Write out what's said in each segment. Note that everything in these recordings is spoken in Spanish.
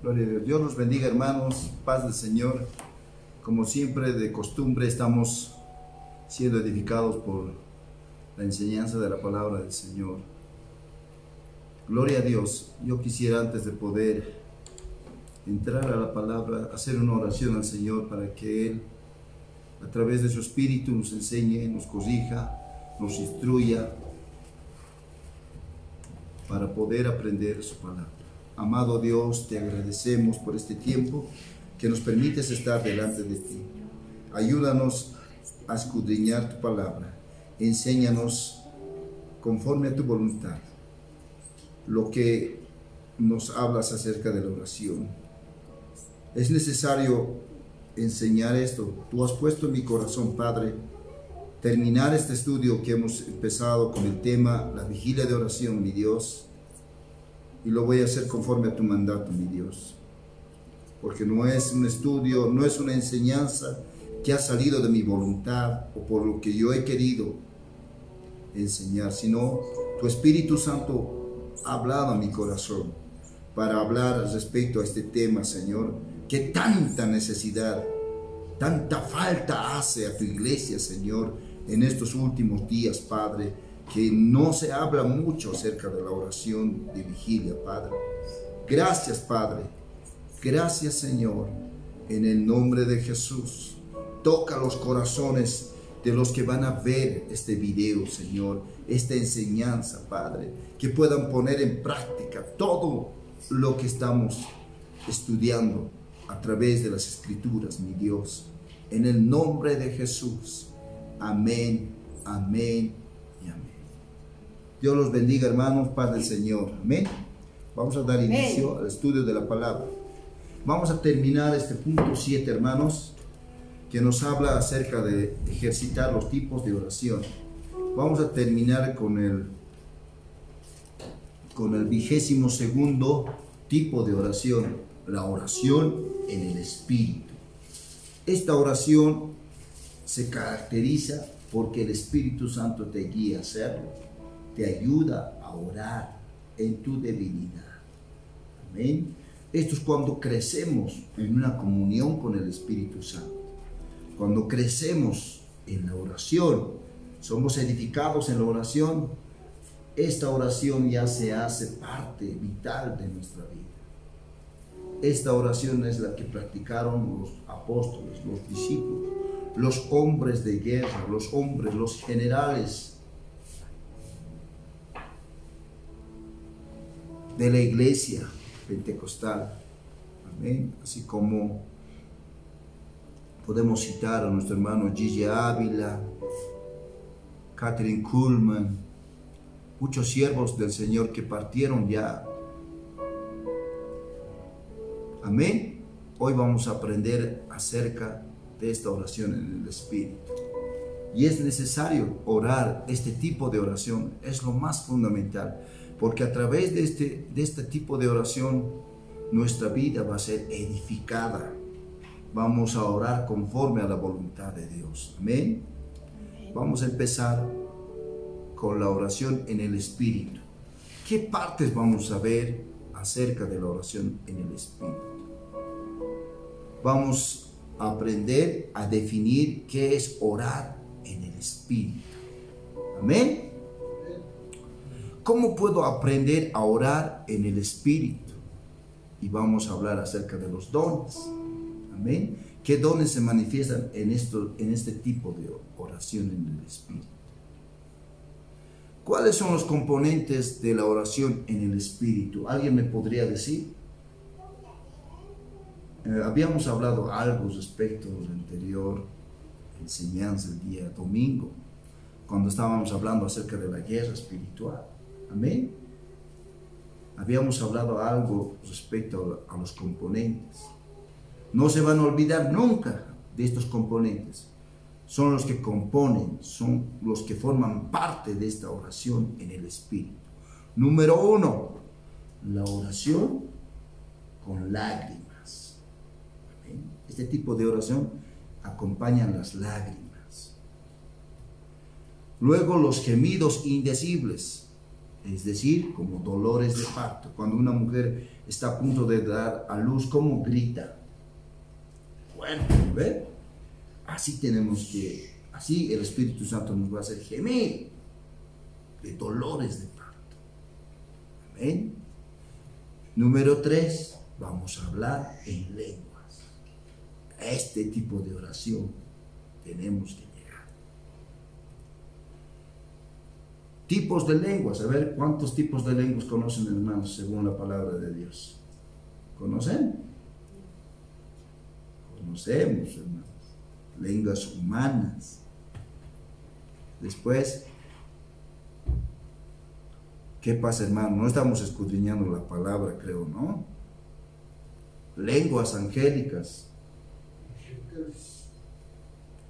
Gloria a Dios. Dios los bendiga, hermanos. Paz del Señor. Como siempre, de costumbre, estamos siendo edificados por la enseñanza de la palabra del Señor. Gloria a Dios. Yo quisiera, antes de poder entrar a la palabra, hacer una oración al Señor para que Él, a través de su Espíritu, nos enseñe, nos corrija, nos instruya, para poder aprender su palabra. Amado Dios, te agradecemos por este tiempo que nos permites estar delante de ti. Ayúdanos a escudriñar tu palabra. Enséñanos conforme a tu voluntad lo que nos hablas acerca de la oración. Es necesario enseñar esto. Tú has puesto en mi corazón, Padre, terminar este estudio que hemos empezado con el tema la vigilia de oración, mi Dios, y lo voy a hacer conforme a tu mandato, mi Dios, porque no es un estudio, no es una enseñanza que ha salido de mi voluntad o por lo que yo he querido enseñar, sino tu Espíritu Santo ha hablado a mi corazón para hablar respecto a este tema, Señor, que tanta necesidad, tanta falta hace a tu iglesia, Señor, en estos últimos días, Padre, que no se habla mucho acerca de la oración de vigilia, Padre. Gracias, Padre. Gracias, Señor. En el nombre de Jesús, toca los corazones de los que van a ver este video, Señor, esta enseñanza, Padre, que puedan poner en práctica todo lo que estamos estudiando a través de las Escrituras, mi Dios. En el nombre de Jesús. Amén, amén y amén. Dios los bendiga, hermanos, paz del Señor. Amén. Vamos a dar inicio al estudio de la palabra. Vamos a terminar este punto 7, hermanos, que nos habla acerca de ejercitar los tipos de oración. Vamos a terminar con el 22º tipo de oración, la oración en el Espíritu. Esta oración se caracteriza porque el Espíritu Santo te guía a hacerlo, te ayuda a orar en tu debilidad. Amén. Esto es cuando crecemos en una comunión con el Espíritu Santo. Cuando crecemos en la oración, somos edificados en la oración, esta oración ya se hace parte vital de nuestra vida. Esta oración es la que practicaron los apóstoles, los discípulos, los hombres de guerra, los hombres, los generales de la iglesia pentecostal. Amén. Así como podemos citar a nuestro hermano Gigi Ávila, Catherine Kuhlman, muchos siervos del Señor que partieron ya. Amén. Hoy vamos a aprender acerca de esta oración en el Espíritu. Y es necesario orar este tipo de oración, es lo más fundamental, porque a través de este tipo de oración nuestra vida va a ser edificada. Vamos a orar conforme a la voluntad de Dios. Amén. Vamos a empezar con la oración en el Espíritu. ¿Qué partes vamos a ver acerca de la oración en el Espíritu? Vamos a aprender a definir qué es orar en el Espíritu. Amén. ¿Cómo puedo aprender a orar en el Espíritu? Y vamos a hablar acerca de los dones. Amén. ¿Qué dones se manifiestan en este tipo de oración en el Espíritu? ¿Cuáles son los componentes de la oración en el Espíritu? ¿Alguien me podría decir? Habíamos hablado algo respecto a la anterior enseñanza el día domingo, cuando estábamos hablando acerca de la guerra espiritual. Amén. Habíamos hablado algo respecto a los componentes. No se van a olvidar nunca de estos componentes. Son los que componen, son los que forman parte de esta oración en el Espíritu. Número 1, la oración con lágrimas. Este tipo de oración acompañan las lágrimas. Luego los gemidos indecibles. es decir, como dolores de parto. Cuando una mujer está a punto de dar a luz, ¿cómo grita? Bueno, ¿ve? Así así el Espíritu Santo nos va a hacer gemir de dolores de parto. Amén. Número 3, vamos a hablar en lenguas. A este tipo de oración tenemos que llegar. Tipos de lenguas. A ver, ¿cuántos tipos de lenguas conocen, hermanos, según la palabra de Dios? ¿Conocen? Conocemos, hermanos. Lenguas humanas. Después, ¿qué pasa, hermano? No estamos escudriñando la palabra, creo, ¿no? Lenguas angélicas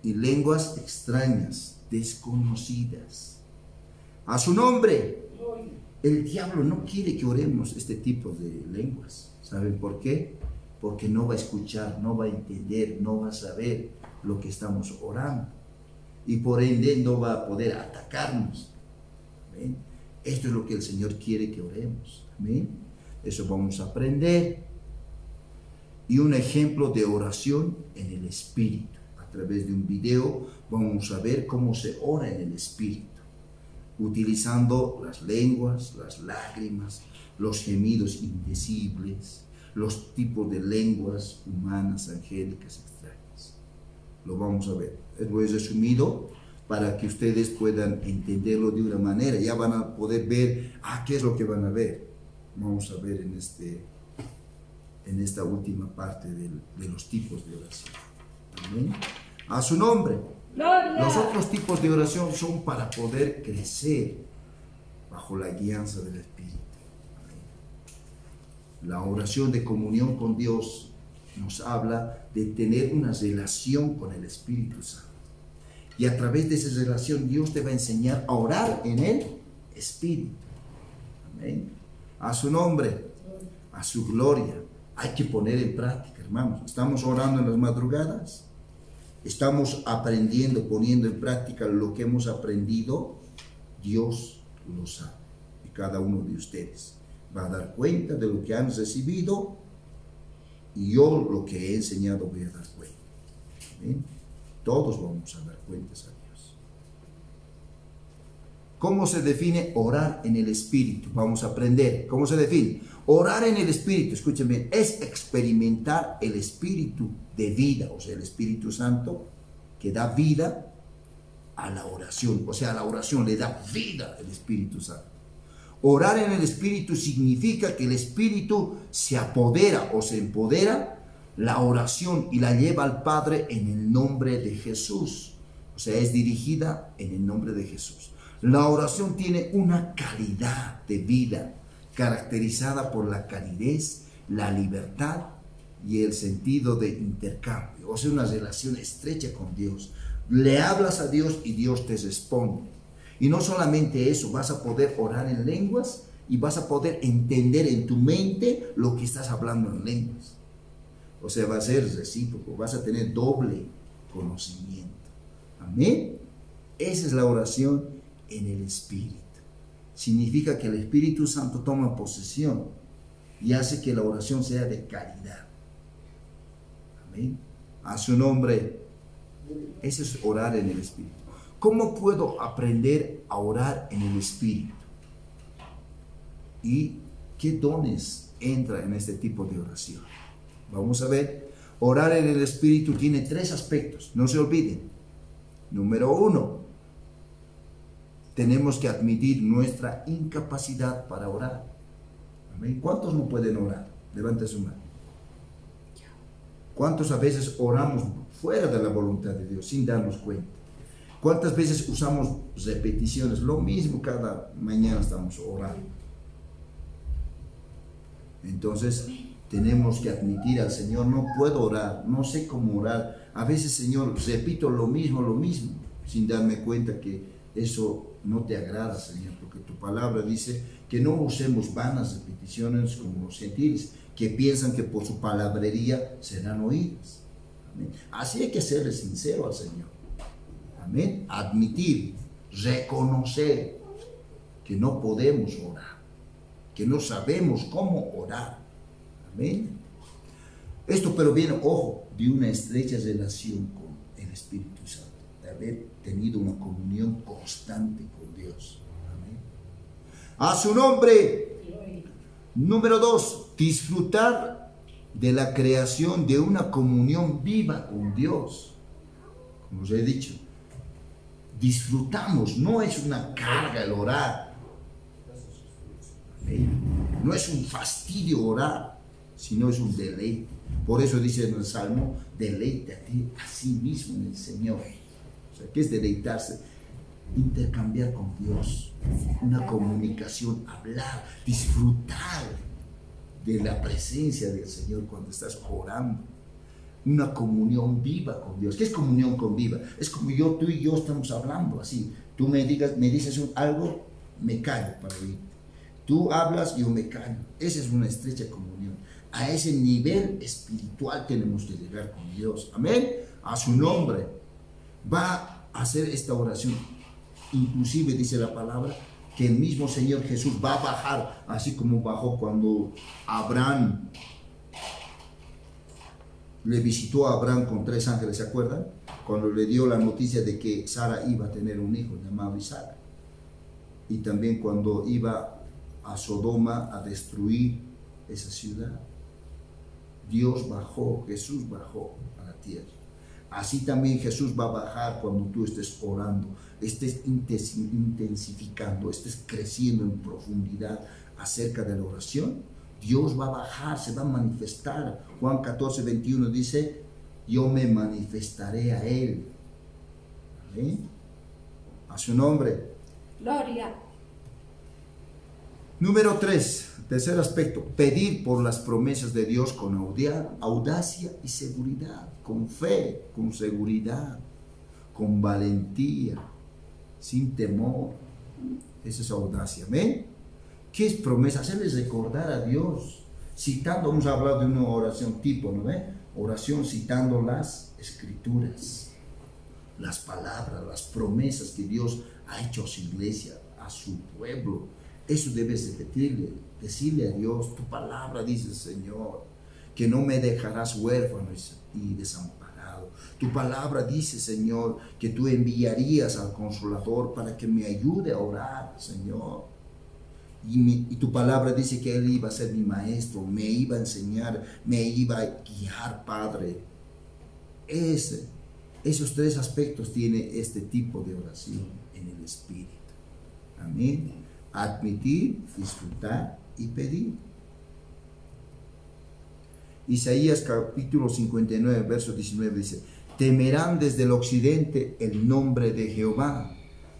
y lenguas extrañas, desconocidas. A su nombre, el diablo no quiere que oremos este tipo de lenguas. ¿Saben por qué? Porque no va a escuchar, no va a entender, no va a saber lo que estamos orando. Y por ende no va a poder atacarnos. ¿Amén? Esto es lo que el Señor quiere que oremos. ¿Amén? Eso vamos a aprender. Y un ejemplo de oración en el Espíritu. A través de un video vamos a ver cómo se ora en el Espíritu. Utilizando las lenguas, las lágrimas, los gemidos indecibles, los tipos de lenguas humanas, angélicas, extrañas. Lo vamos a ver. Es muy resumido para que ustedes puedan entenderlo de una manera. Ya van a poder ver, qué es lo que van a ver. Vamos a ver en esta última parte de los tipos de oración. Amén. A su nombre. Gloria. Los otros tipos de oración son para poder crecer bajo la guianza del Espíritu. Amén. La oración de comunión con Dios nos habla de tener una relación con el Espíritu Santo. Y a través de esa relación Dios te va a enseñar a orar en el Espíritu. Amén. A su nombre, a su gloria. Hay que poner en práctica, hermanos. Estamos orando en las madrugadas. Estamos aprendiendo, poniendo en práctica lo que hemos aprendido. Dios lo sabe. Y cada uno de ustedes va a dar cuenta de lo que han recibido. Y yo lo que he enseñado voy a dar cuenta. ¿Amén? Todos vamos a dar cuentas a Dios. ¿Cómo se define orar en el Espíritu? Vamos a aprender. ¿Cómo se define? Orar en el Espíritu, escuchen bien, es experimentar el Espíritu de vida, o sea, el Espíritu Santo que da vida a la oración. O sea, a la oración le da vida el Espíritu Santo. Orar en el Espíritu significa que el Espíritu se apodera o se empodera la oración y la lleva al Padre en el nombre de Jesús. O sea, es dirigida en el nombre de Jesús. La oración tiene una calidad de vida caracterizada por la calidez, la libertad y el sentido de intercambio. O sea, una relación estrecha con Dios. Le hablas a Dios y Dios te responde. Y no solamente eso, vas a poder orar en lenguas y vas a poder entender en tu mente lo que estás hablando en lenguas. O sea, va a ser recíproco, vas a tener doble conocimiento. Amén. Esa es la oración en el Espíritu. Significa que el Espíritu Santo toma posesión y hace que la oración sea de calidad. Amén. A su nombre. Eso es orar en el Espíritu. ¿Cómo puedo aprender a orar en el Espíritu? ¿Y qué dones entran en este tipo de oración? Vamos a ver. Orar en el Espíritu tiene 3 aspectos. No se olviden. Número 1. Tenemos que admitir nuestra incapacidad para orar. Amén. ¿Cuántos no pueden orar? Levante su mano. ¿Cuántos a veces oramos fuera de la voluntad de Dios sin darnos cuenta? ¿Cuántas veces usamos repeticiones? Lo mismo cada mañana estamos orando. Entonces tenemos que admitir al Señor, no puedo orar, no sé cómo orar. A veces, Señor, repito lo mismo, sin darme cuenta que eso no te agrada, Señor, porque tu palabra dice que no usemos vanas repeticiones como los gentiles, que piensan que por su palabrería serán oídas. Amén. Así hay que serle sincero al Señor. Amén. Admitir, reconocer que no podemos orar, que no sabemos cómo orar. Amén. Esto pero viene, ojo, de una estrecha relación con el Espíritu Santo, de haber tenido una comunión constante con Dios. Amén. A su nombre. Número 2, disfrutar de la creación de una comunión viva con Dios. Como os he dicho, disfrutamos, no es una carga el orar. Amén. No es un fastidio orar, sino es un deleite. Por eso dice en el Salmo, deleítate a sí mismo en el Señor. O sea, ¿qué es deleitarse? Intercambiar con Dios, una comunicación, hablar, disfrutar de la presencia del Señor cuando estás orando. Una comunión viva con Dios. ¿Qué es comunión con viva? Es como tú y yo estamos hablando así. Tú me dices algo, me callo para oírte. Tú hablas, yo me callo. Esa es una estrecha comunión. A ese nivel espiritual tenemos que llegar con Dios. Amén. A su nombre. Va a hacer esta oración. Inclusive dice la palabra que el mismo Señor Jesús va a bajar, así como bajó cuando Abraham le visitó a Abraham con 3 ángeles, ¿se acuerdan? Cuando le dio la noticia de que Sara iba a tener un hijo llamado Isaac. Y también cuando iba a Sodoma a destruir esa ciudad. Dios bajó, Jesús bajó a la tierra. Así también Jesús va a bajar cuando tú estés orando, estés intensificando, estés creciendo en profundidad acerca de la oración. Dios va a bajar, se va a manifestar. Juan 14, 21 dice, yo me manifestaré a Él. Amén. A su nombre. Gloria. Número 3, tercer aspecto, pedir por las promesas de Dios con audacia y seguridad, con fe, con seguridad, con valentía, sin temor. Esa es audacia, ¿amén? ¿Qué es promesa? Hacerles recordar a Dios, citando, vamos a hablar de una oración tipo, ¿no ve? Oración citando las escrituras, las palabras, las promesas que Dios ha hecho a su iglesia, a su pueblo. Eso debes repetirle, decirle a Dios, tu palabra dice, Señor, que no me dejarás huérfano y desamparado. Tu palabra dice, Señor, que tú enviarías al Consolador para que me ayude a orar, Señor. Y tu palabra dice que Él iba a ser mi maestro, me iba a enseñar, me iba a guiar, Padre. Esos 3 aspectos tiene este tipo de oración en el Espíritu. Amén. Admitir, disfrutar y pedir. Isaías capítulo 59, verso 19 dice, temerán desde el occidente el nombre de Jehová.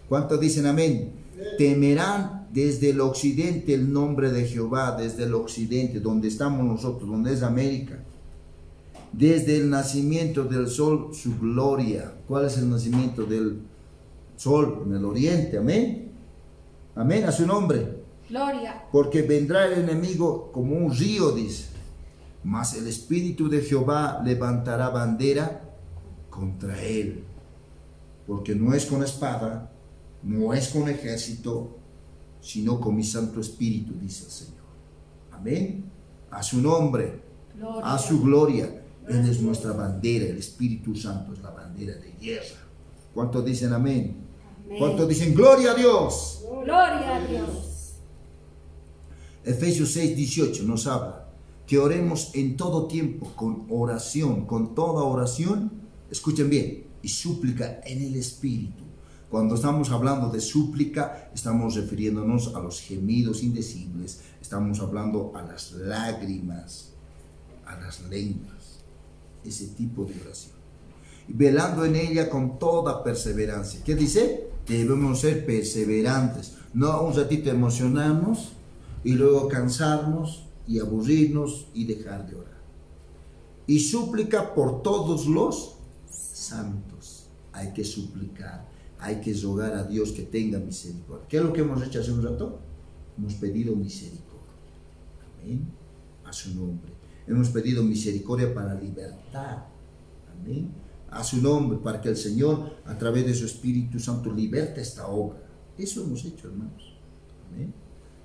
¿Cuántos dicen amén? Temerán desde el occidente el nombre de Jehová, desde el occidente, donde estamos nosotros, donde es América. Desde el nacimiento del sol, su gloria. ¿Cuál es el nacimiento del sol? En el oriente, amén. Amén, a su nombre. Gloria. Porque vendrá el enemigo como un río, dice. Mas el Espíritu de Jehová levantará bandera contra él. Porque no es con espada, no es con ejército, sino con mi Santo Espíritu, dice el Señor. Amén. A su nombre, gloria. A su gloria. Él es nuestra bandera, el Espíritu Santo es la bandera de guerra. ¿Cuántos dicen amén? Amén. ¿Cuántos dicen gloria a Dios? Gloria a Dios. Efesios 6, 18 nos habla que oremos en todo tiempo con oración, con toda oración, escuchen bien, y súplica en el Espíritu. Cuando estamos hablando de súplica, estamos refiriéndonos a los gemidos indecibles, estamos hablando a las lágrimas, a las lenguas, ese tipo de oración. Y velando en ella con toda perseverancia. ¿Qué dice? Debemos ser perseverantes, no un ratito emocionarnos y luego cansarnos y aburrirnos y dejar de orar. Y súplica por todos los santos. Hay que suplicar, hay que rogar a Dios que tenga misericordia. ¿Qué es lo que hemos hecho hace un rato? Hemos pedido misericordia. Amén. A su nombre. Hemos pedido misericordia para libertad. Amén. A su nombre, para que el Señor, a través de su Espíritu Santo, liberte esta obra. Eso hemos hecho, hermanos. Amén.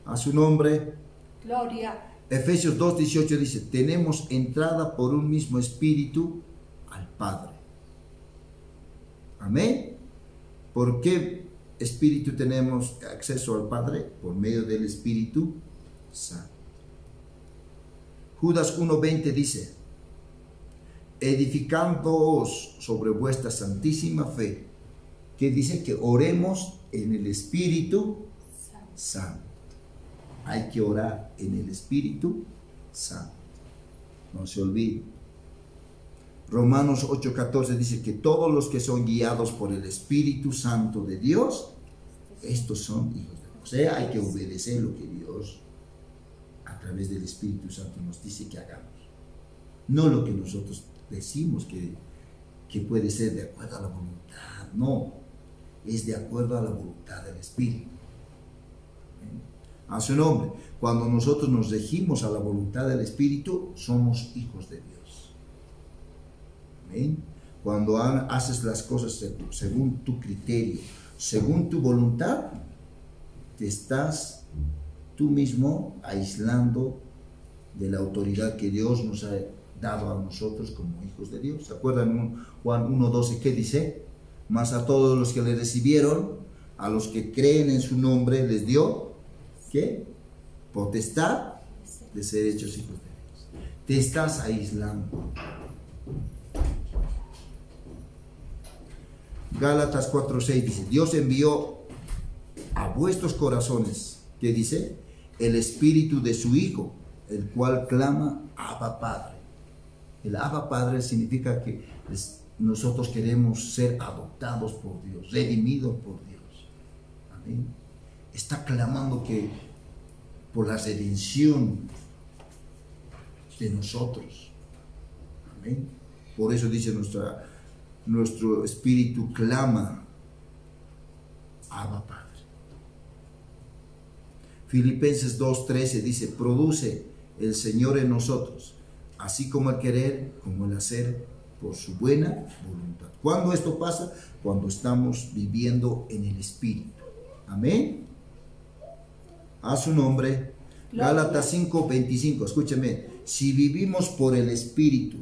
A su nombre. Gloria. Efesios 2:18 dice, tenemos entrada por un mismo espíritu al Padre. Amén. ¿Por qué espíritu tenemos acceso al Padre? Por medio del Espíritu Santo. Judas 1:20 dice, edificándoos sobre vuestra santísima fe, que dice que oremos en el Espíritu Santo. Hay que orar en el Espíritu Santo. No se olvide. Romanos 8:14 dice que todos los que son guiados por el Espíritu Santo de Dios, estos son hijos de Dios. O sea, hay que obedecer lo que Dios a través del Espíritu Santo nos dice que hagamos. No lo que nosotros decimos que puede ser de acuerdo a la voluntad. No, es de acuerdo a la voluntad del Espíritu. A su nombre, cuando nosotros nos regimos a la voluntad del Espíritu, somos hijos de Dios. Amén. Cuando haces las cosas según tu criterio, según tu voluntad, te estás tú mismo aislando de la autoridad que Dios nos ha dado a nosotros como hijos de Dios. ¿Se acuerdan en Juan 1:12 qué dice? Mas a todos los que le recibieron, a los que creen en su nombre, les dio ¿qué? Potestad de ser hechos hijos de Dios. Te estás aislando. Gálatas 4:6 dice, Dios envió a vuestros corazones, ¿qué dice? El espíritu de su Hijo, el cual clama, Abba Padre. El Abba Padre significa que nosotros queremos ser adoptados por Dios, redimidos por Dios. Amén. Está clamando por la redención de nosotros. Amén. Por eso dice nuestro espíritu clama, Abba Padre. Filipenses 2:13 dice, produce el Señor en nosotros, así como el querer, como el hacer, por su buena voluntad. ¿Cuándo esto pasa? Cuando estamos viviendo en el Espíritu. Amén. A su nombre. Gálatas 5:25, escúcheme, si vivimos por el Espíritu,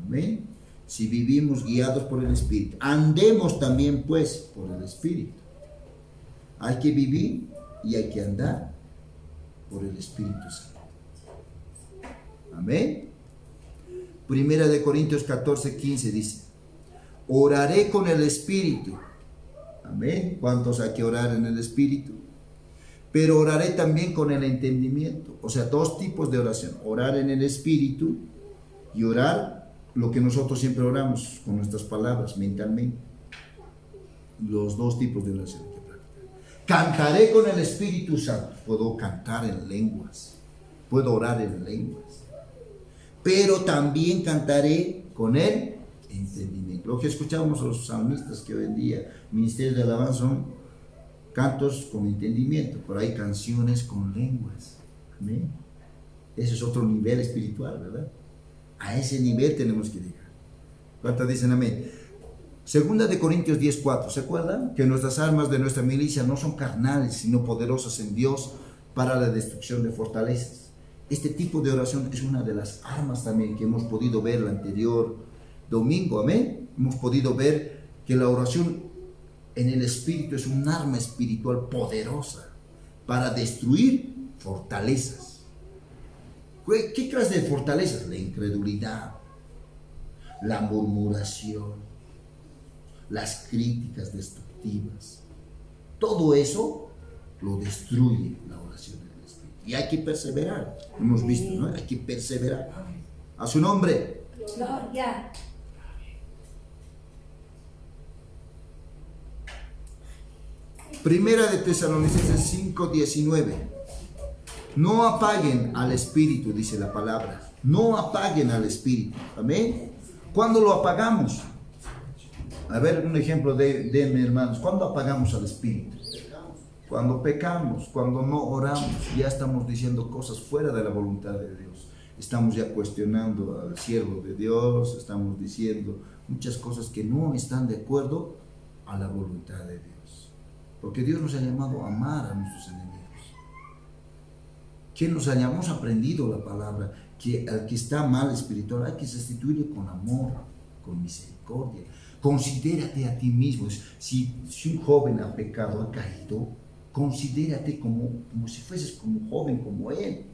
amén, si vivimos guiados por el Espíritu, andemos también pues por el Espíritu. Hay que vivir y hay que andar por el Espíritu Santo. Amén. Primera de Corintios 14:15 dice, oraré con el Espíritu. Amén. ¿Cuántos hay que orar en el Espíritu? Pero oraré también con el entendimiento. O sea, dos tipos de oración. Orar en el Espíritu y orar lo que nosotros siempre oramos con nuestras palabras, mentalmente. Los dos tipos de oración que practicar. Cantaré con el Espíritu Santo. Puedo cantar en lenguas. Puedo orar en lenguas. Pero también cantaré con el entendimiento. Lo que escuchamos a los salmistas que hoy en día, ministerios de alabanza, son cantos con entendimiento, pero hay canciones con lenguas. Amén. Ese es otro nivel espiritual, ¿verdad? A ese nivel tenemos que llegar. ¿Cuántos dicen amén? Segunda de Corintios 10:4, ¿se acuerdan? Que nuestras armas de nuestra milicia no son carnales, sino poderosas en Dios para la destrucción de fortalezas. Este tipo de oración es una de las armas también que hemos podido ver el anterior domingo, amén. Hemos podido ver que la oración en el Espíritu es un arma espiritual poderosa para destruir fortalezas. ¿Qué clase de fortalezas? La incredulidad, la murmuración, las críticas destructivas. Todo eso lo destruye la oración en el Espíritu. Y hay que perseverar. Hemos visto, ¿no? Hay que perseverar. A su nombre. Gloria. Primera de Tesalonicenses 5:19. No apaguen al Espíritu, dice la palabra. No apaguen al Espíritu. Amén. ¿Cuándo lo apagamos? A ver, un ejemplo de hermanos. ¿Cuándo apagamos al Espíritu? Cuando pecamos, cuando no oramos, ya estamos diciendo cosas fuera de la voluntad de Dios. Estamos ya cuestionando al siervo de Dios, estamos diciendo muchas cosas que no están de acuerdo a la voluntad de Dios. Porque Dios nos ha llamado a amar a nuestros enemigos. ¿Quién nos ha llamado? Hemos aprendido la palabra, que al que está mal espiritual hay que sustituirle con amor, con misericordia. Considérate a ti mismo. Si un joven ha pecado, ha caído, considérate como si fueses como joven, como él.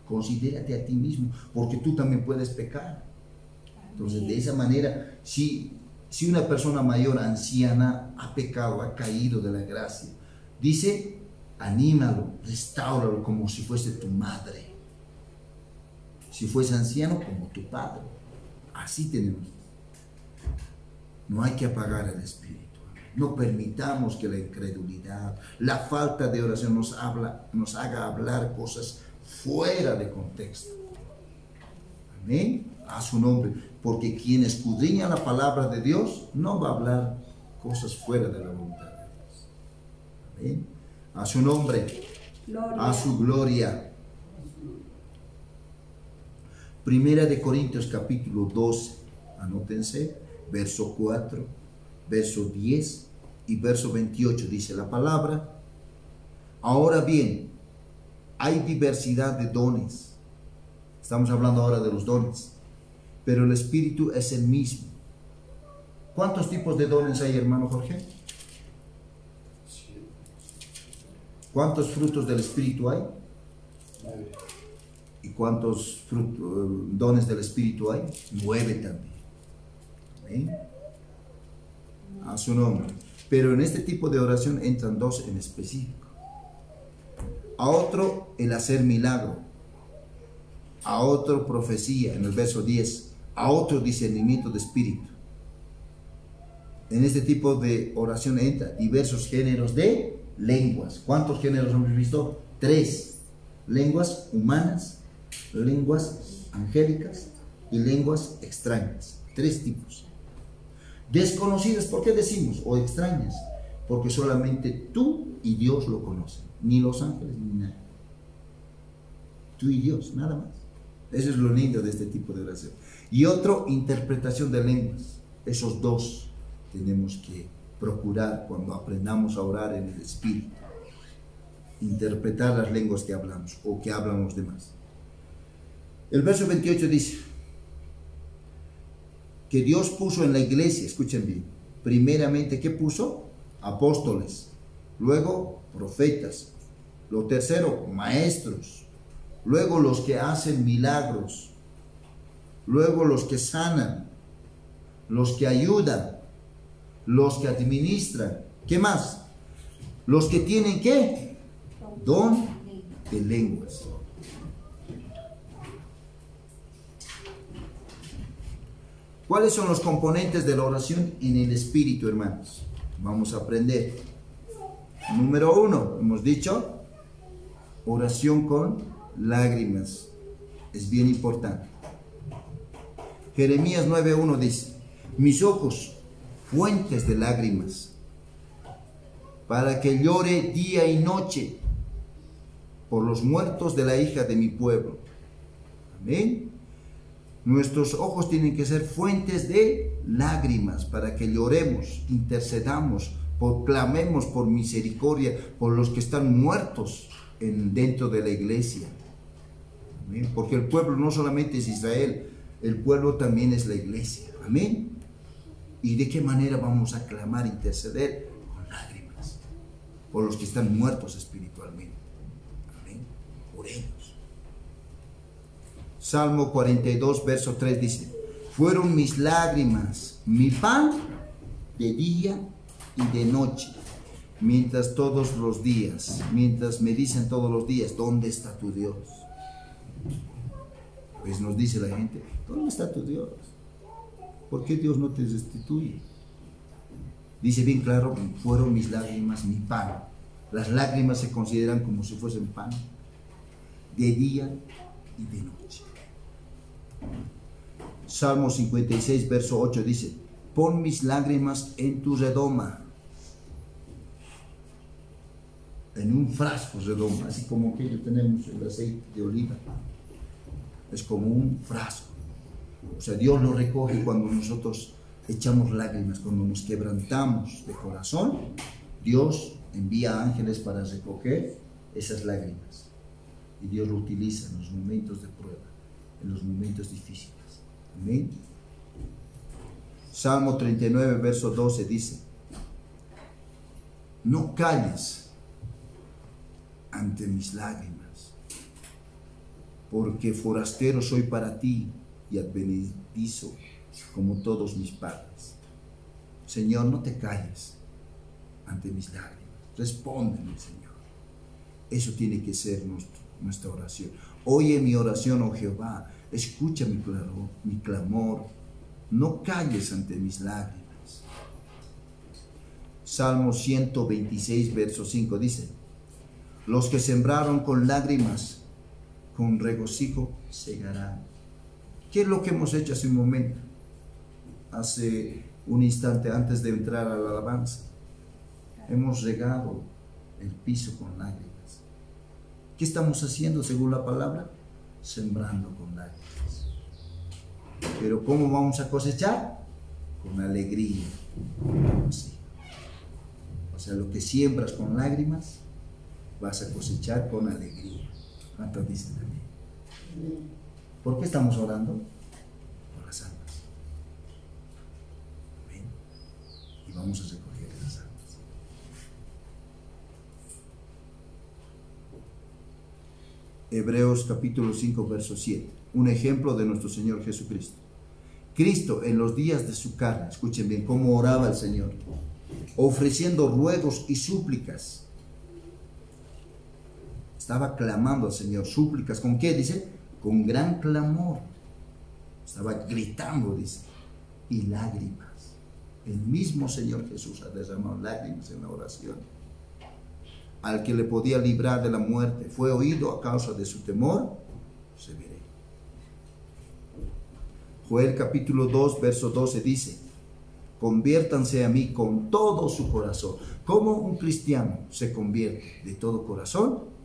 Considérate a ti mismo, porque tú también puedes pecar. Entonces, de esa manera, si una persona mayor, anciana, ha pecado, ha caído de la gracia, dice, anímalo, restáuralo como si fuese tu madre. Si fuese anciano, como tu padre. Así tenemos. No hay que apagar el espíritu. No permitamos que la incredulidad, la falta de oración nos haga hablar cosas fuera de contexto. Amén. A su nombre. Porque quien escudriña la palabra de Dios no va a hablar cosas fuera de la voluntad de Dios. Amén. A su nombre. Gloria. A su gloria. Primera de Corintios capítulo 12. Anótense. Verso 4, verso 10 y verso 28 dice la palabra. Ahora bien, hay diversidad de dones. Estamos hablando ahora de los dones, pero el Espíritu es el mismo. ¿Cuántos tipos de dones hay, hermano Jorge? ¿Cuántos frutos del Espíritu hay? 9. ¿Y cuántos dones del Espíritu hay? 9 también. ¿Eh? A su nombre. Pero en este tipo de oración entran 2 en específico. A otro el hacer milagro, a otro profecía en el verso 10, a otro discernimiento de espíritu. En este tipo de oración entran diversos géneros de lenguas. ¿Cuántos géneros hemos visto? 3. Lenguas humanas, lenguas angélicas y lenguas extrañas. 3 tipos. Desconocidas, ¿por qué decimos? O extrañas, porque solamente tú y Dios lo conocen, ni los ángeles ni nadie. Tú y Dios, nada más. Eso es lo lindo de este tipo de oración. Y otro, interpretación de lenguas. Esos 2 tenemos que procurar cuando aprendamos a orar en el Espíritu. Interpretar las lenguas que hablamos o que hablan los demás. El verso 28 dice que Dios puso en la iglesia, escuchen bien, primeramente, ¿qué puso? Apóstoles, luego profetas, lo tercero, maestros, luego los que hacen milagros, luego los que sanan, los que ayudan, los que administran, ¿qué más? Los que tienen, ¿qué? Don de lenguas. ¿Cuáles son los componentes de la oración en el Espíritu, hermanos? Vamos a aprender. Número 1, hemos dicho, oración con lágrimas. Es bien importante. Jeremías 9:1 dice, mis ojos, fuentes de lágrimas, para que llore día y noche por los muertos de la hija de mi pueblo. Amén. Nuestros ojos tienen que ser fuentes de lágrimas para que lloremos, intercedamos, proclamemos por misericordia por los que están muertos dentro de la iglesia. Amén. Porque el pueblo no solamente es Israel, el pueblo también es la iglesia. Amén. ¿Y de qué manera vamos a clamar, interceder? Con lágrimas por los que están muertos espiritualmente. Amén. Por ellos. Salmo 42, verso 3 dice, fueron mis lágrimas, mi pan de día y de noche, mientras me dicen todos los días, ¿dónde está tu Dios? Pues nos dice la gente, ¿dónde está tu Dios? ¿Por qué Dios no te restituye? Dice bien claro, fueron mis lágrimas, mi pan. Las lágrimas se consideran como si fuesen pan, de día y de noche. Salmo 56, verso 8 dice, pon mis lágrimas en tu redoma, en un frasco redoma, así como que tenemos el aceite de oliva, es como un frasco. O sea, Dios lo recoge cuando nosotros echamos lágrimas, cuando nos quebrantamos de corazón. Dios envía ángeles para recoger esas lágrimas. Y Dios lo utiliza en los momentos de prueba, en los momentos difíciles. Amén. Salmo 39, verso 12 dice: no calles ante mis lágrimas, porque forastero soy para ti y advenedizo como todos mis padres. Señor, no te calles ante mis lágrimas, respóndeme, Señor. Eso tiene que ser nuestra oración. Oye mi oración, oh Jehová, escucha mi clamor, no calles ante mis lágrimas. Salmo 126, verso 5 dice: los que sembraron con lágrimas, con regocijo segarán. ¿Qué es lo que hemos hecho hace un momento? Hace un instante antes de entrar a la alabanza. Hemos regado el piso con lágrimas. ¿Qué estamos haciendo según la palabra? Sembrando con lágrimas. Pero ¿cómo vamos a cosechar? Con alegría. Sí. O sea, lo que siembras con lágrimas, vas a cosechar con alegría. ¿Cuántos dicen amén? ¿Por qué estamos orando? Por las almas. Amén. Y vamos a recoger las almas. Hebreos capítulo 5, verso 7. Un ejemplo de nuestro Señor Jesucristo. Cristo en los días de su carne, escuchen bien cómo oraba el Señor, ofreciendo ruegos y súplicas. Estaba clamando al Señor, súplicas, ¿con qué? Dice, con gran clamor. Estaba gritando, dice, y lágrimas. El mismo Señor Jesús ha derramado lágrimas en la oración. Al que le podía librar de la muerte, fue oído a causa de su temor, se veré. Joel capítulo 2, verso 12 dice: conviértanse a mí con todo su corazón. ¿Cómo un cristiano se convierte de todo corazón?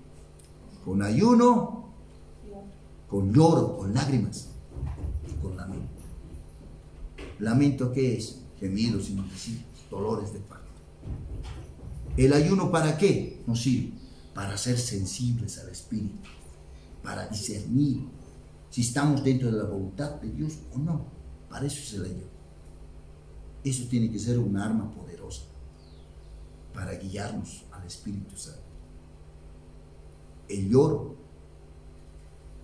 Con ayuno, con lloro, con lágrimas, con lamento. ¿Lamento qué es? Gemidos indecibles, dolores de parto. ¿El ayuno para qué nos sirve? Para ser sensibles al Espíritu, para discernir si estamos dentro de la voluntad de Dios o no. Para eso es el ayuno. Eso tiene que ser un arma poderosa para guiarnos al Espíritu Santo. El lloro,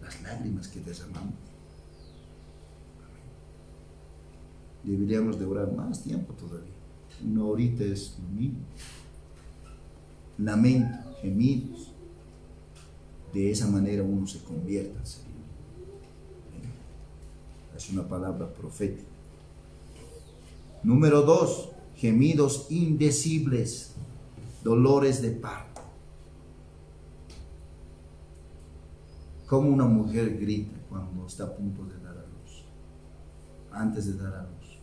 las lágrimas que derramamos. Deberíamos de orar más tiempo todavía. Una horita es lo mínimo. Lamento, gemidos. De esa manera uno se convierte al Señor. Es una palabra profética. Número 2, gemidos indecibles, dolores de parto. Como una mujer grita cuando está a punto de dar a luz, antes de dar a luz.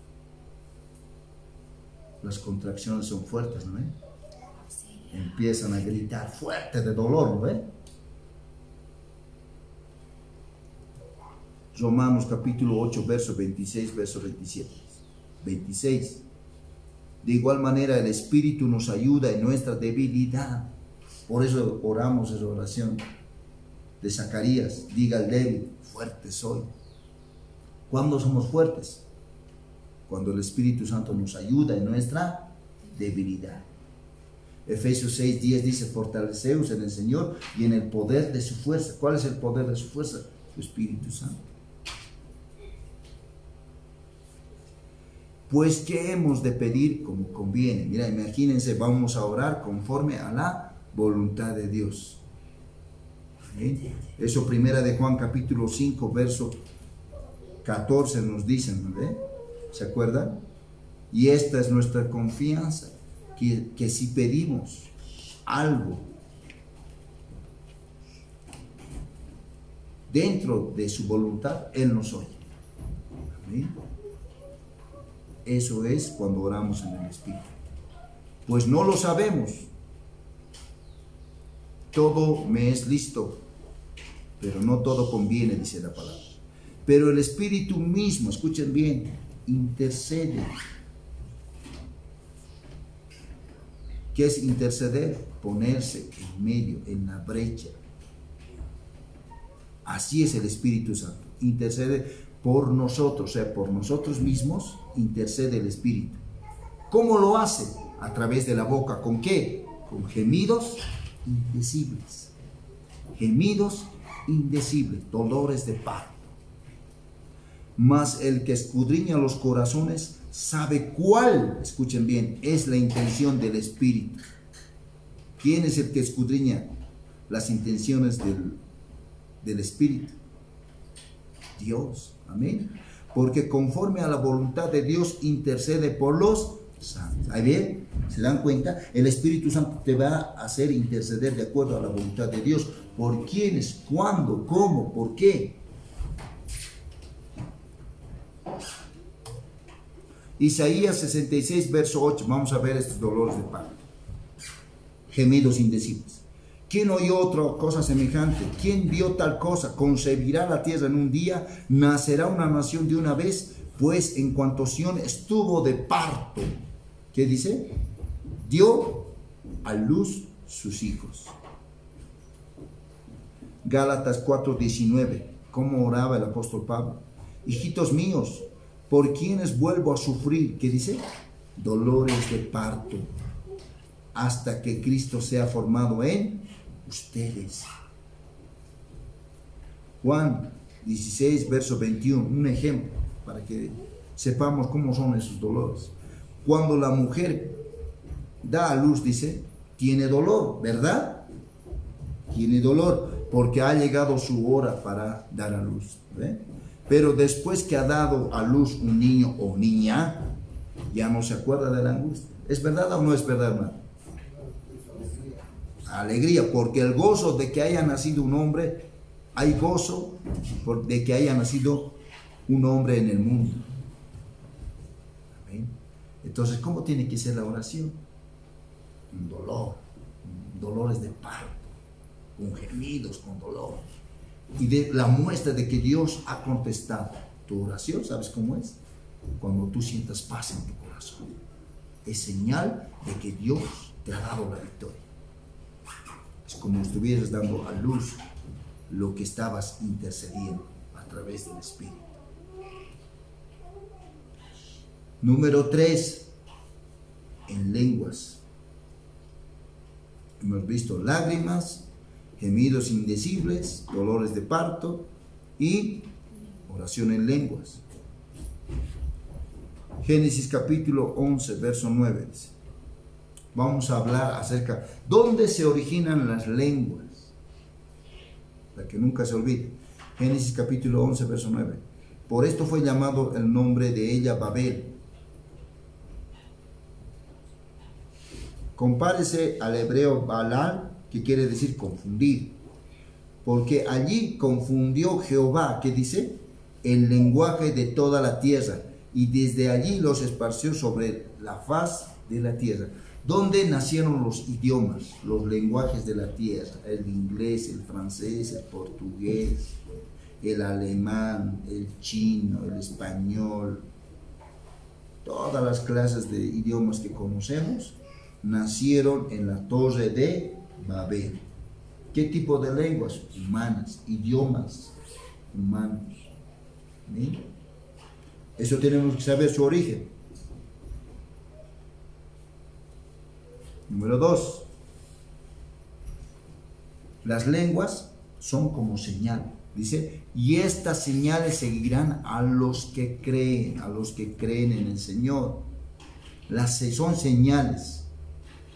Las contracciones son fuertes, ¿no? Empiezan a gritar fuerte de dolor, ¿no? Romanos capítulo 8, verso 26, verso 27. 26. De igual manera el Espíritu nos ayuda en nuestra debilidad. Por eso oramos esa oración de Zacarías: diga al débil, fuerte soy. ¿Cuándo somos fuertes? Cuando el Espíritu Santo nos ayuda en nuestra debilidad. Efesios 6, 10 dice: fortaleceos en el Señor y en el poder de su fuerza. ¿Cuál es el poder de su fuerza? Su Espíritu Santo. Pues ¿qué hemos de pedir como conviene? Mira, imagínense, vamos a orar conforme a la voluntad de Dios. ¿Sí? Eso primera de Juan capítulo 5, verso 14 nos dice, ¿no? ¿Se acuerdan? Y esta es nuestra confianza, que si pedimos algo dentro de su voluntad, Él nos oye. ¿Sí? Eso es cuando oramos en el Espíritu. Pues no lo sabemos. Todo me es listo, pero no todo conviene, dice la palabra. Pero el Espíritu mismo, escuchen bien, intercede ¿Qué es interceder? Ponerse en medio, en la brecha. Así es el Espíritu Santo. Intercede por nosotros, o sea, por nosotros mismos, intercede el Espíritu. ¿Cómo lo hace? A través de la boca. ¿Con qué? Con gemidos indecibles. Gemidos indecibles, dolores de parto. Mas el que escudriña los corazones sabe cuál, escuchen bien, es la intención del Espíritu. ¿Quién es el que escudriña las intenciones del Espíritu? Dios, amén. Porque conforme a la voluntad de Dios intercede por los santos. Ahí bien, ¿se dan cuenta? El Espíritu Santo te va a hacer interceder de acuerdo a la voluntad de Dios. ¿Por quiénes? ¿Cuándo? ¿Cómo? ¿Por qué? Isaías 66, verso 8. Vamos a ver estos dolores de parto. Gemidos indecibles. ¿Quién oyó otra cosa semejante? ¿Quién vio tal cosa? ¿Concebirá la tierra en un día? ¿Nacerá una nación de una vez? Pues en cuanto Sión estuvo de parto, ¿qué dice? Dio a luz sus hijos. Gálatas 4:19. ¿Cómo oraba el apóstol Pablo? Hijitos míos, por quienes vuelvo a sufrir, ¿qué dice? Dolores de parto, hasta que Cristo sea formado en ustedes. Juan 16, verso 21, un ejemplo para que sepamos cómo son esos dolores. Cuando la mujer da a luz, dice, tiene dolor, ¿verdad? Tiene dolor porque ha llegado su hora para dar a luz, ¿ve? Pero después que ha dado a luz un niño o niña, ya no se acuerda de la angustia. ¿Es verdad o no es verdad, hermano? Alegría, porque el gozo de que haya nacido un hombre, hay gozo de que haya nacido un hombre en el mundo. ¿Amén? Entonces, ¿cómo tiene que ser la oración? Un dolor, dolores de parto, con gemidos, con dolor. Y de la muestra de que Dios ha contestado tu oración, ¿sabes cómo es? Cuando tú sientas paz en tu corazón. Es señal de que Dios te ha dado la victoria. Es como si estuvieras dando a luz lo que estabas intercediendo a través del Espíritu. Número 3, en lenguas. Hemos visto lágrimas, gemidos indecibles, dolores de parto y oración en lenguas. Génesis capítulo 11, verso 9 dice. Vamos a hablar acerca dónde se originan las lenguas, para que nunca se olvide. Génesis capítulo 11, verso 9. Por esto fue llamado el nombre de ella Babel. Compárese al hebreo Balal, que quiere decir confundir, porque allí confundió Jehová, ¿qué dice? El lenguaje de toda la tierra, y desde allí los esparció sobre la faz de la tierra. ¿Dónde nacieron los idiomas, los lenguajes de la tierra? El inglés, el francés, el portugués, el alemán, el chino, el español. Todas las clases de idiomas que conocemos nacieron en la torre de Babel. ¿Qué tipo de lenguas? Humanas, idiomas humanos. ¿Sí? Eso tenemos que saber su origen. Número 2. Las lenguas son como señal. Dice, y estas señales seguirán a los que creen en el Señor. Son señales,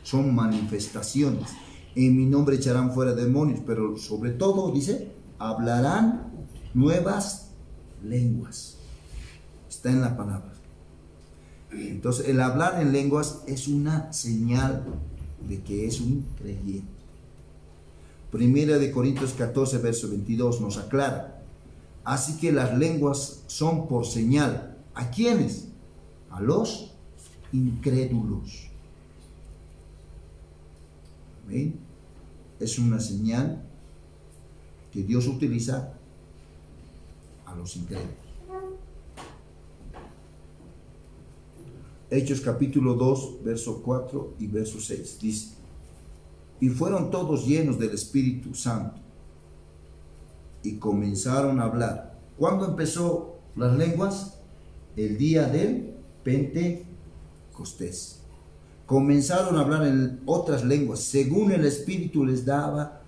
son manifestaciones. En mi nombre echarán fuera demonios, pero sobre todo, dice, hablarán nuevas lenguas. Está en la palabra. Entonces, el hablar en lenguas es una señal de que es un creyente. Primera de Corintios 14, verso 22 nos aclara. Así que las lenguas son por señal. ¿A quiénes? A los incrédulos. ¿Ven? Es una señal que Dios utiliza a los incrédulos. Hechos capítulo 2, verso 4 y verso 6. Dice, y fueron todos llenos del Espíritu Santo y comenzaron a hablar. ¿Cuándo empezó las lenguas? El día del Pentecostés. Comenzaron a hablar en otras lenguas, según el Espíritu les daba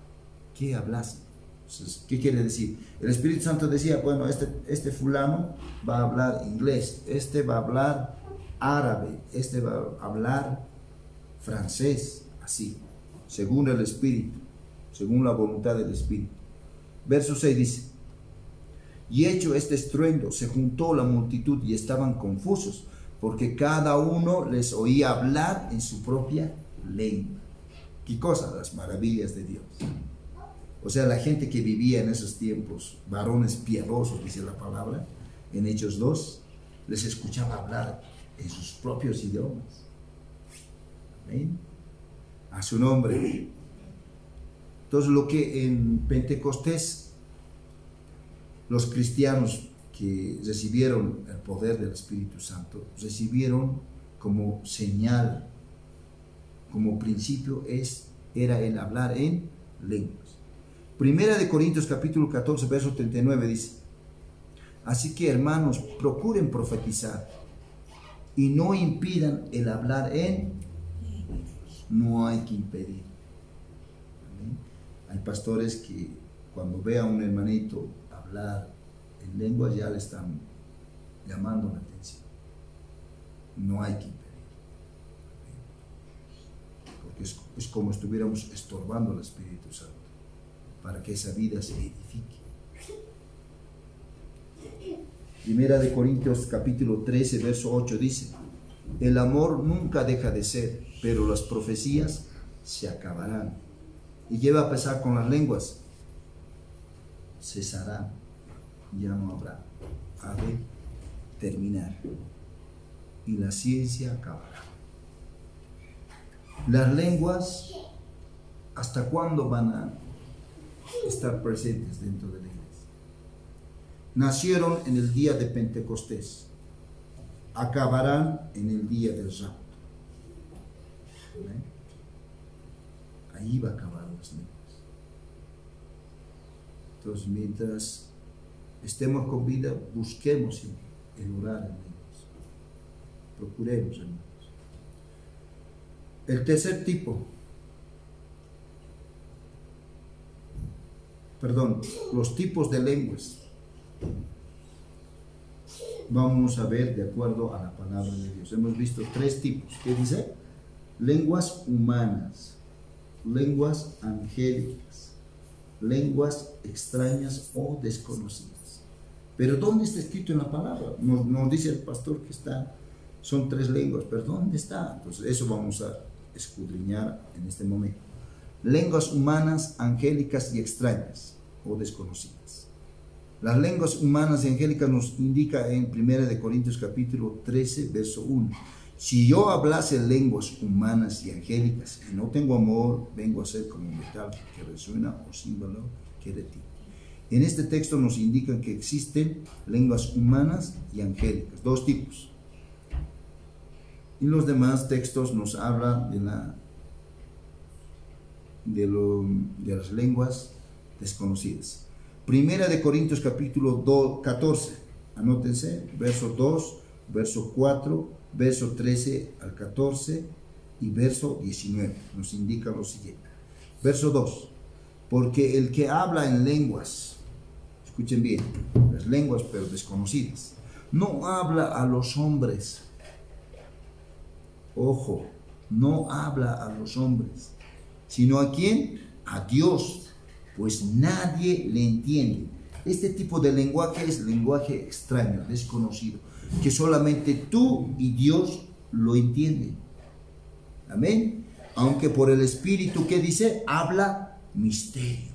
que hablasen. Entonces, ¿qué quiere decir? El Espíritu Santo decía, bueno, este fulano va a hablar inglés, este va a hablar árabe, este va a hablar francés, así, según el Espíritu, según la voluntad del Espíritu. Verso 6 dice, y hecho este estruendo, se juntó la multitud y estaban confusos, porque cada uno les oía hablar en su propia lengua. ¿Qué cosa? Las maravillas de Dios. O sea, la gente que vivía en esos tiempos, varones piadosos, dice la palabra, en Hechos 2, les escuchaba hablar en sus propios idiomas. Amén. A su nombre. Entonces, lo que en Pentecostés, los cristianos que recibieron el poder del Espíritu Santo, recibieron como señal, como principio, era el hablar en lenguas. Primera de Corintios capítulo 14, verso 39 dice, así que hermanos, procuren profetizar y no impidan el hablar en lenguas. No hay que impedir. ¿Amén? Hay pastores que cuando ve a un hermanito hablar en lenguas ya le están llamando la atención. No hay que impedir. Porque es como estuviéramos estorbando al Espíritu Santo para que esa vida se edifique. Primera de Corintios capítulo 13, verso 8 dice, el amor nunca deja de ser, pero las profecías se acabarán. Y lleva a pesar con las lenguas, cesarán, ya no habrá, ha de terminar. Y la ciencia acabará. Las lenguas, ¿hasta cuándo van a estar presentes dentro de la iglesia? Nacieron en el día de Pentecostés, acabarán en el día del rapto. ¿Ven? Ahí va a acabar las lenguas. Entonces, mientras estemos con vida, busquemos el orar en lenguas. Procuremos, hermanos. El tercer tipo, los tipos de lenguas. Vamos a ver de acuerdo a la palabra de Dios. Hemos visto 3 tipos. ¿Qué dice? Lenguas humanas, lenguas angélicas, lenguas extrañas o desconocidas. Pero ¿dónde está escrito en la palabra? Nos dice el pastor que son 3 lenguas, pero ¿dónde está? Entonces eso vamos a escudriñar en este momento. Lenguas humanas, angélicas y extrañas o desconocidas. Las lenguas humanas y angélicas nos indica en 1 de Corintios capítulo 13, verso 1. Si yo hablase lenguas humanas y angélicas y no tengo amor, vengo a ser como metal que resuena o símbolo que retira. En este texto nos indican que existen lenguas humanas y angélicas, 2 tipos. Y los demás textos nos hablan de las lenguas desconocidas. Primera de Corintios capítulo 14, anótense, verso 2, verso 4, verso 13 al 14 y verso 19, nos indica lo siguiente. Verso 2, porque el que habla en lenguas, escuchen bien, las lenguas pero desconocidas, no habla a los hombres. Ojo, no habla a los hombres, sino ¿a quién? A Dios, pues nadie le entiende. Este tipo de lenguaje es lenguaje extraño, desconocido, que solamente tú y Dios lo entienden. Amén. Aunque por el Espíritu, ¿qué dice? Habla misterios.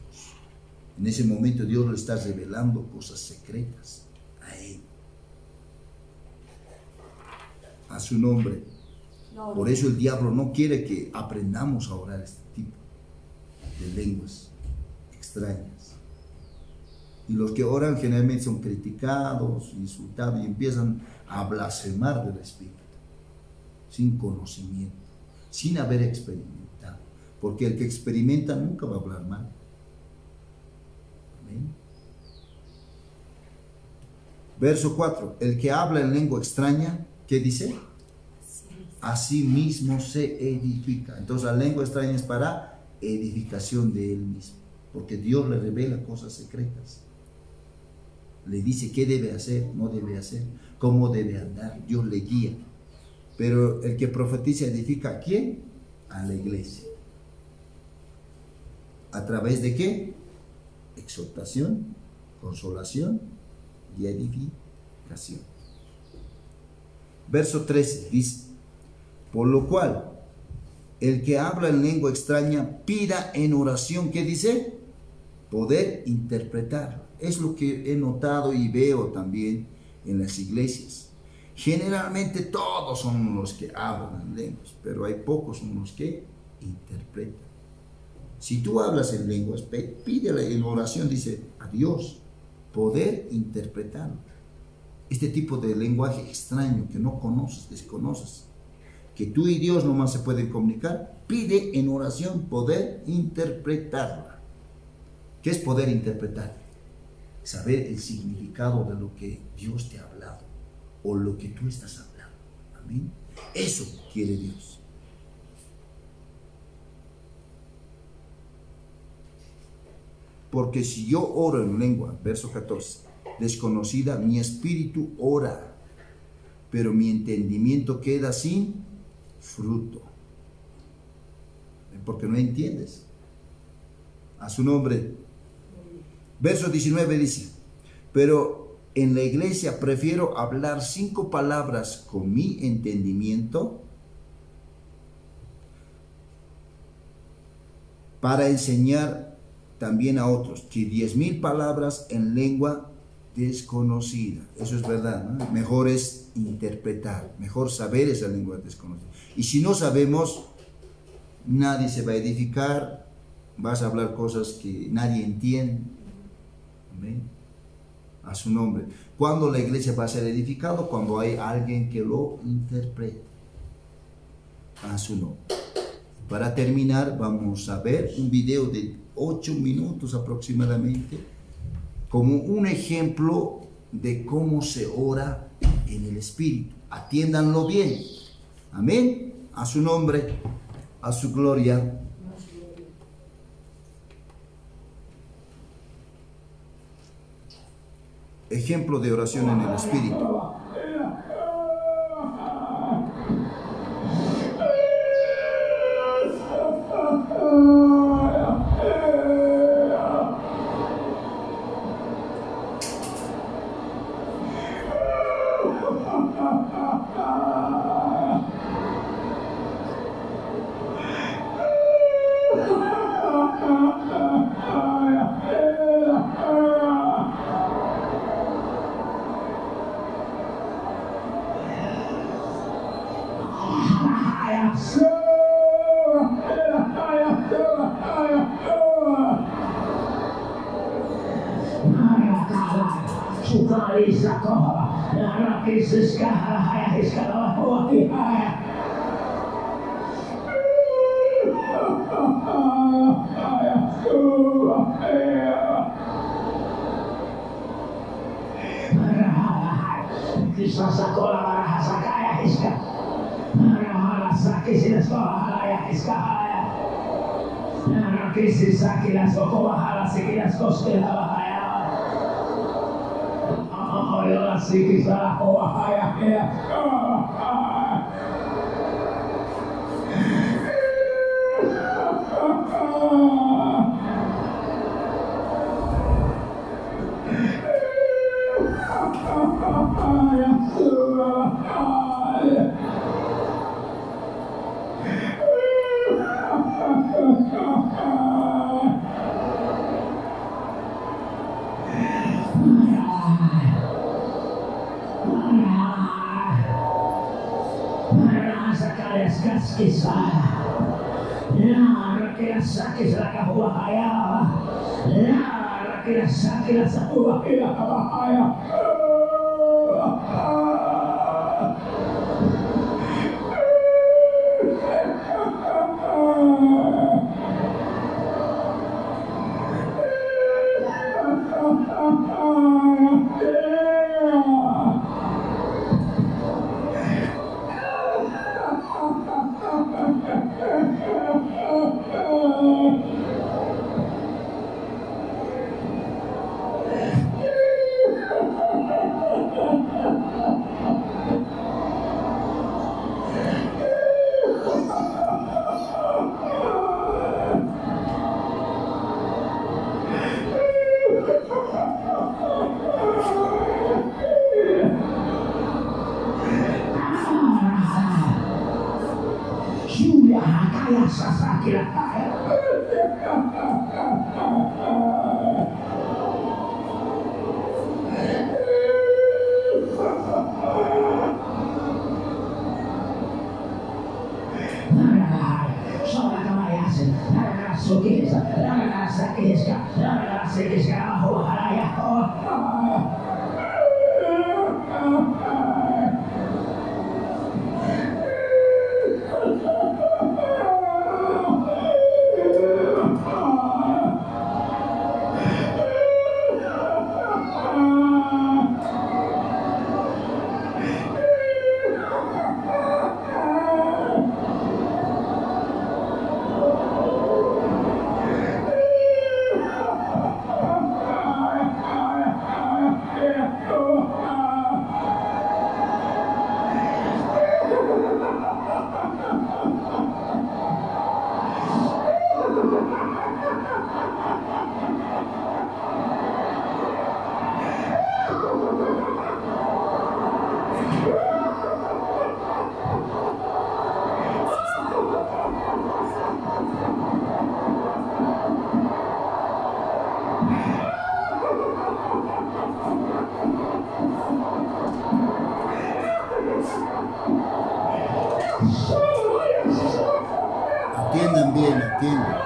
En ese momento Dios le está revelando cosas secretas a él. A su nombre. Por eso el diablo no quiere que aprendamos a orar este tipo de lenguas extrañas. Y los que oran generalmente son criticados, insultados y empiezan a blasfemar del Espíritu. sin conocimiento, sin haber experimentado. Porque el que experimenta nunca va a hablar mal. Amén. Verso 4. El que habla en lengua extraña, ¿qué dice? Así mismo se edifica. Entonces la lengua extraña es para edificación de él mismo. Porque Dios le revela cosas secretas. Le dice qué debe hacer, no debe hacer, cómo debe andar. Dios le guía. Pero el que profetiza edifica ¿a quién? A la iglesia. ¿A través de qué? Exhortación, consolación y edificación. Verso 13 dice: por lo cual, el que habla en lengua extraña pida en oración, ¿qué dice? Poder interpretar. Es lo que he notado y veo también en las iglesias. Generalmente todos son los que hablan en lenguas, pero hay pocos son los que interpretan. Si tú hablas en lenguas, pídele en oración, dice a Dios, poder interpretarlo. Este tipo de lenguaje extraño que no conoces, desconoces, que tú y Dios nomás se pueden comunicar, pide en oración poder interpretarla. ¿Qué es poder interpretar? Saber el significado de lo que Dios te ha hablado o lo que tú estás hablando. Amén. Eso quiere Dios. Porque si yo oro en lengua, verso 14, desconocida, mi espíritu ora, pero mi entendimiento queda sin fruto. Porque no entiendes. A su nombre. Verso 19 dice: pero en la iglesia prefiero hablar 5 palabras con mi entendimiento para enseñar también a otros, que 10,000 palabras en lengua desconocida. Eso es verdad, ¿no? Mejor es interpretar, mejor saber esa lengua desconocida. Y si no sabemos, nadie se va a edificar, vas a hablar cosas que nadie entiende. Amén. A su nombre. ¿Cuándo la iglesia va a ser edificada? Cuando hay alguien que lo interprete. A su nombre. Para terminar, vamos a ver un video de 8 minutos aproximadamente, como un ejemplo de cómo se ora en el Espíritu. Atiéndanlo bien. Amén. A su nombre, a su gloria. Ejemplo de oración en el Espíritu. Atiendan bien, atiendan.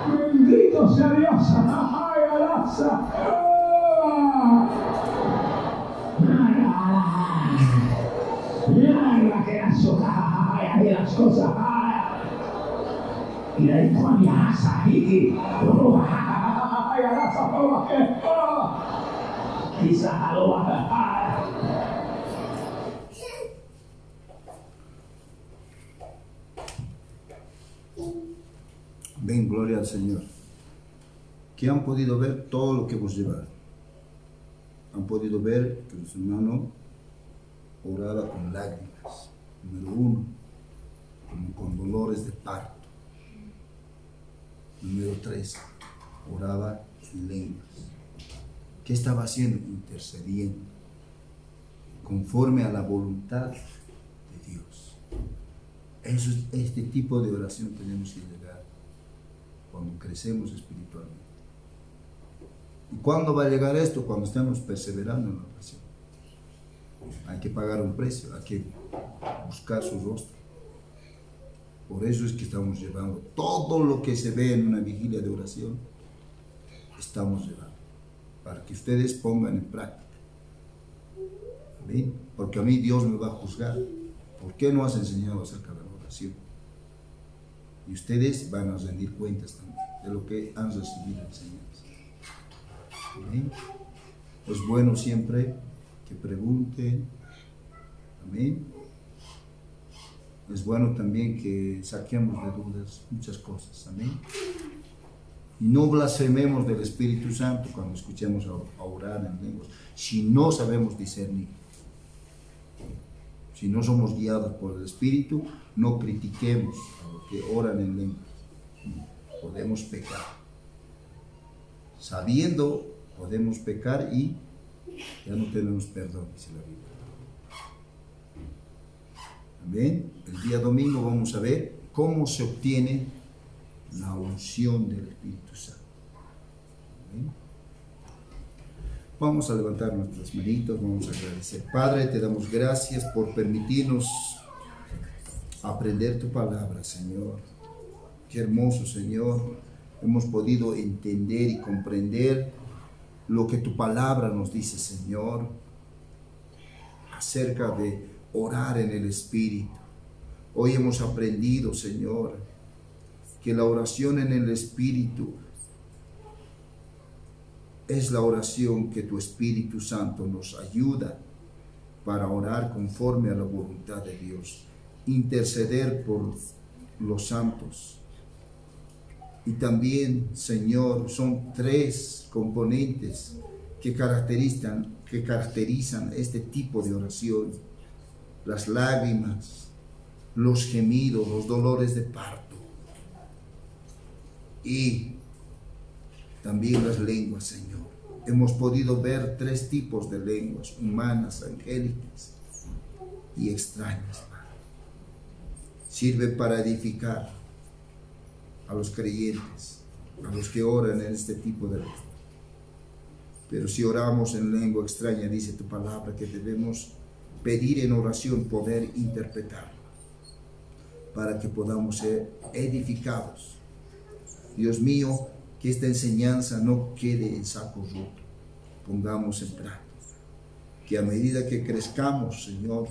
Bendito sea Dios. Las cosas y la historia ahí Ven, gloria al Señor. Que han podido ver todo lo que hemos llevado. Han podido ver que nuestro hermano oraba con lágrimas. Número 1, como con dolores de parto. Número 3, oraba en lenguas. ¿Qué estaba haciendo? Intercediendo, conforme a la voluntad de Dios. Este tipo de oración tenemos que llegar cuando crecemos espiritualmente. ¿Y cuándo va a llegar esto? Cuando estemos perseverando en la oración. Hay que pagar un precio, hay que buscar su rostro. Por eso es que estamos llevando todo lo que se ve en una vigilia de oración, estamos llevando, para que ustedes pongan en práctica. ¿Amén? Porque a mí Dios me va a juzgar. ¿Por qué no has enseñado acerca de la oración? Y ustedes van a rendir cuentas también de lo que han recibido enseñanza. ¿Amén? Es bueno siempre que pregunten. Amén. Es bueno también que saquemos de dudas muchas cosas. Amén. Y no blasfememos del Espíritu Santo cuando escuchemos a orar en lenguas, si no sabemos discernir. Si no somos guiados por el Espíritu, no critiquemos a los que oran en lenguas. Podemos pecar. Sabiendo, podemos pecar y ya no tenemos perdón, dice la Biblia. Amén. El día domingo vamos a ver cómo se obtiene la unción del Espíritu Santo. Amén. Vamos a levantar nuestras manitos, vamos a agradecer. Padre, te damos gracias por permitirnos aprender tu palabra, Señor. Qué hermoso, Señor. Hemos podido entender y comprender lo que tu palabra nos dice, Señor, acerca de orar en el Espíritu. Hoy hemos aprendido, Señor, que la oración en el Espíritu es la oración que tu Espíritu Santo nos ayuda para orar conforme a la voluntad de Dios, interceder por los santos. Y también, Señor, son 3 componentes que caracterizan este tipo de oración: las lágrimas, los gemidos, los dolores de parto y también las lenguas, Señor. Hemos podido ver 3 tipos de lenguas: humanas, angélicas y extrañas, Padre. Sirve para edificar a los creyentes, a los que oran en este tipo de lengua. Pero si oramos en lengua extraña, dice tu palabra que debemos pedir en oración poder interpretarla, para que podamos ser edificados. Dios mío, que esta enseñanza no quede en saco roto, pongamos en práctica. Que a medida que crezcamos, Señor,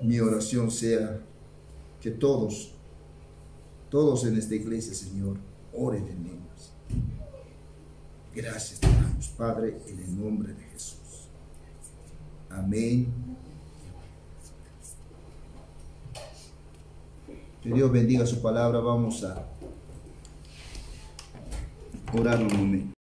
mi oración sea que todos en esta iglesia, Señor, oren en lenguas. Gracias te damos, Padre, en el nombre de Jesús. Amén. Que Dios bendiga su palabra. Vamos a orar un momento.